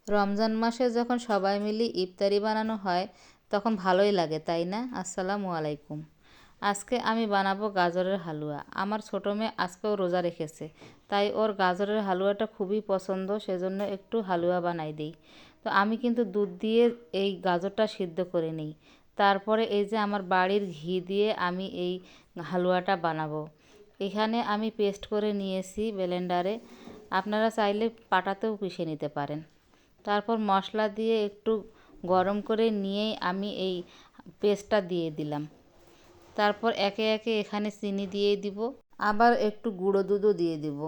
রমজান মাসে যখন সবাই মিলে ইফতারি বানানো হয় তখন ভালোই লাগে, তাই না? আসসালামু আলাইকুম। আজকে আমি বানাবো গাজরের হালুয়া। আমার ছোটো মেয়ে আজকেও রোজা রেখেছে, তাই ওর গাজরের হালুয়াটা খুবই পছন্দ, সেজন্য একটু হালুয়া বানাই দিই। তো আমি কিন্তু দুধ দিয়ে এই গাজরটা সিদ্ধ করে নিই। তারপরে এই যে আমার বাড়ির ঘি দিয়ে আমি এই হালুয়াটা বানাবো। এখানে আমি পেস্ট করে নিয়েছি ব্লেন্ডারে, আপনারা চাইলে পাটাতেও পিষে নিতে পারেন। তারপর মশলা দিয়ে একটু গরম করে নিয়েই আমি এই পেস্টটা দিয়ে দিলাম। তারপর একে একে এখানে চিনি দিয়ে দিব, আবার একটু গুঁড়ো দুধও দিয়ে দিব,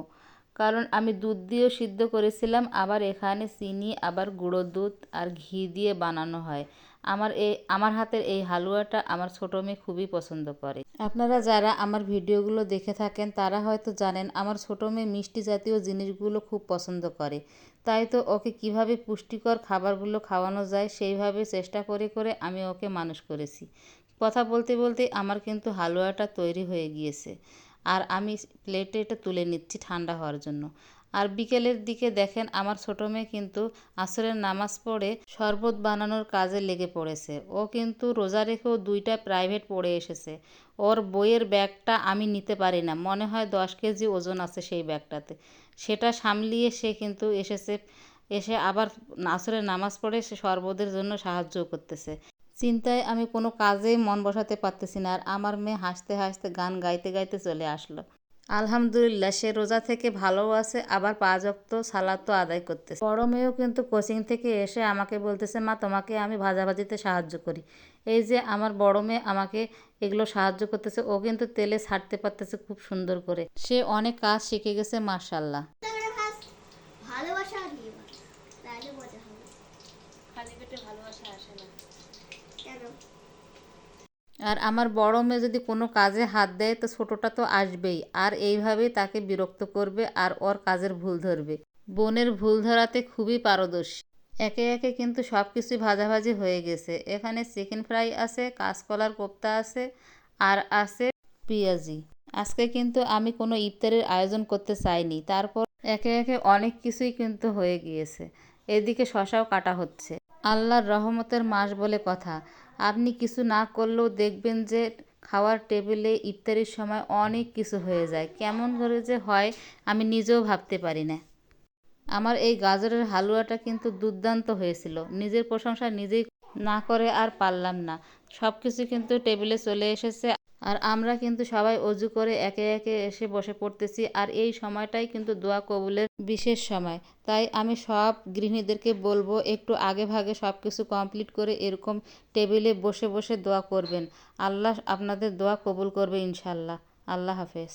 কারণ আমি দুধ দিয়েও সিদ্ধ করেছিলাম, আবার এখানে চিনি, আবার গুঁড়ো দুধ আর ঘি দিয়ে বানানো হয়। আমার হাতের এই হালুয়াটা আমার ছোটো মেয়ে খুবই পছন্দ করে। আপনারা যারা আমার ভিডিওগুলো দেখে থাকেন তারা হয়তো জানেন আমার ছোটো মেয়ে মিষ্টি জাতীয় জিনিসগুলো খুব পছন্দ করে। তাই তো ওকে কিভাবে পুষ্টিকর খাবারগুলো খাওয়ানো যায় সেইভাবে চেষ্টা করে করে আমি ওকে মানুষ করেছি। কথা বলতে বলতে আমার কিন্তু হালুয়াটা তৈরি হয়ে গিয়েছে, আর আমি প্লেটে এটা তুলে নিচ্ছি ঠান্ডা হওয়ার জন্য। আর বিকেলের দিকে দেখেন আমার ছোটো মেয়ে কিন্তু আসরের নামাজ পড়ে শরবত বানানোর কাজে লেগে পড়েছে। ও কিন্তু রোজা রেখেও 2টা প্রাইভেট পড়ে এসেছে। ওর বইয়ের ব্যাগটা আমি নিতে পারি না, মনে হয় 10 কেজি ওজন আছে সেই ব্যাগটাতে। সেটা সামলিয়ে সে কিন্তু এসেছে, এসে আবার আসরের নামাজ পড়ে সে শরবতের জন্য সাহায্যও করতেছে। চিন্তায় আমি কোনো কাজেই মন বসাতে পারতেছি না, আর আমার মেয়ে হাসতে হাসতে গান গাইতে গাইতে চলে আসলো। আলহামদুলিল্লাহ, সে রোজা থেকে ভালোও আছে, আবার 5 ওয়াক্ত সালাতও আদায় করতেছে। বড় মেয়েও কিন্তু কোচিং থেকে এসে আমাকে বলতেছে, মা তোমাকে আমি ভাজাভাজিতে সাহায্য করি। এই যে আমার বড় মেয়ে আমাকে এগুলো সাহায্য করতেছে, ও কিন্তু তেলে ছাড়তে পারতেছে খুব সুন্দর করে। সে অনেক কাজ শিখে গেছে, মাশাআল্লাহ। আর আমার বড় মেয়ে যদি কোনো কাজে হাত দেয় তো ছোটটা তো আসবেই, আর এইভাবেই তাকে বিরক্ত করবে আর ওর কাজের ভুল ধরবে। বোনের ভুল ধরাতে খুবই পারদর্শী। একে একে কিন্তু সব কিছুই ভাজাভাজি হয়ে গেছে। এখানে চিকেন ফ্রাই আছে, কাঁচকলার কোপ্তা আছে, আর আছে পেঁয়াজি। আজকে কিন্তু আমি কোনো ইফতারের আয়োজন করতে চাইনি, তারপর একে একে অনেক কিছুই কিন্তু হয়ে গিয়েছে। এদিকে শশাও কাটা হচ্ছে। আল্লাহর রহমতের মাস বলে কথা, আপনি কিছু না করলেও দেখবেন যে খাওয়ার টেবিলে ইফতারির সময় অনেক কিছু হয়ে যায়। কেমন করে যে হয় আমি নিজেও ভাবতে পারি না। আমার এই গাজরের হালুয়াটা কিন্তু দুর্দান্ত হয়েছিল। নিজের প্রশংসা নিজেই না করে আর পারলাম না। সব কিছু কিন্তু টেবিলে চলে এসেছে, আর আমরা কিন্তু সবাই অজু করে একে একে এসে বসে পড়তেছি। আর এই সময়টাই কিন্তু দোয়া কবুলের বিশেষ সময়। তাই আমি সব গৃহিণীদেরকে বলবো একটু আগে ভাগে সব কিছু কমপ্লিট করে এরকম টেবিলে বসে বসে দোয়া করবেন। আল্লাহ আপনাদের দোয়া কবুল করবে ইনশাল্লাহ। আল্লাহ হাফেজ।